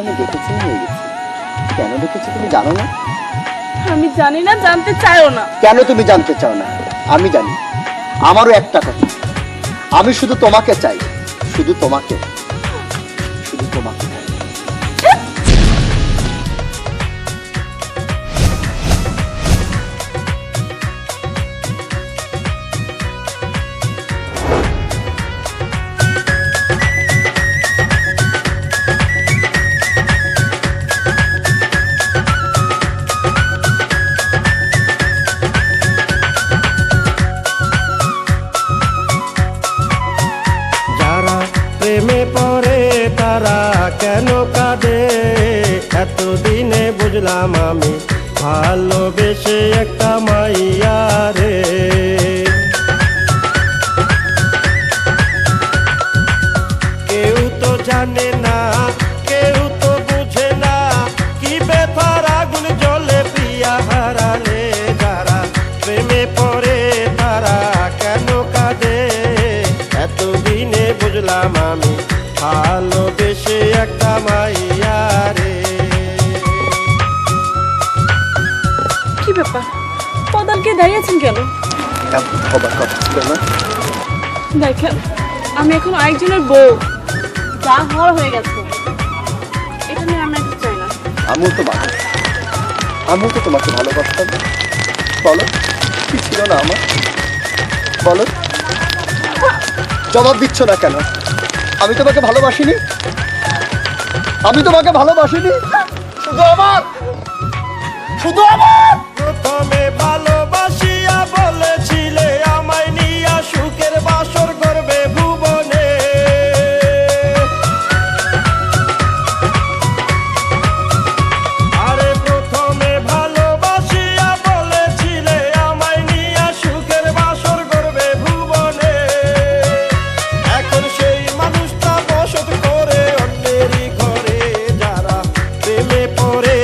আমি দেখেছি নিয়ে গেছি। কেন দেখেছি তুমি জানো না? আমি জানি না, জানতে চাইও না। কেন তুমি জানতে চাও না? আমি জানি। আমারও একটা কথা, আমি শুধু তোমাকে চাই, শুধু তোমাকে, শুধু তোমাকে। প্রেমে পড়ে তারা কেন কাঁদে, এতদিনে বুঝলাম আমি ভালোবেসে একটা মাইয়া রে। কেউ তো জানে না, কেউ তো বুঝে না, কি ব্যথার আগুন জ্বলে প্রিয়া হারালে। যারা প্রেমে পড়ে তারা কেন কাঁদে, এতদিনে বুঝলাম আমি ভালোবেসে একটা মাইয়া রে। কি ব্যাপার, পদালকে দাঁড়িয়েছেন কেন? হবার কথা ছিল না? দেখেন, আমি এখন আরেকজনের বউ, যা হওয়ার হয়ে গেছে, এটা নিয়ে আমি একটু চাই না। আমিও তো তোমাকে ভালোবাসতাম। বলো কি ছিল না আমার, বলো। জবাব দিচ্ছ না কেন? আমি তোমাকে ভালোবাসিনি, আমি তোমাকে ভালোবাসিনি। শুধু আমার, শুধু আমার। প্রথমে ভালোবাসিয়া বলেছিলে আমায় নিয়া সুখের বাসর করবে ভুবনে। আরে প্রথমে ভালোবাসিয়া বলেছিলে আমায় নিয়া সুখের বাসর করবে ভুবনে। এখন সেই মানুষটা বসত করে অন্যেরই ঘরে। যারা প্রেমে পড়ে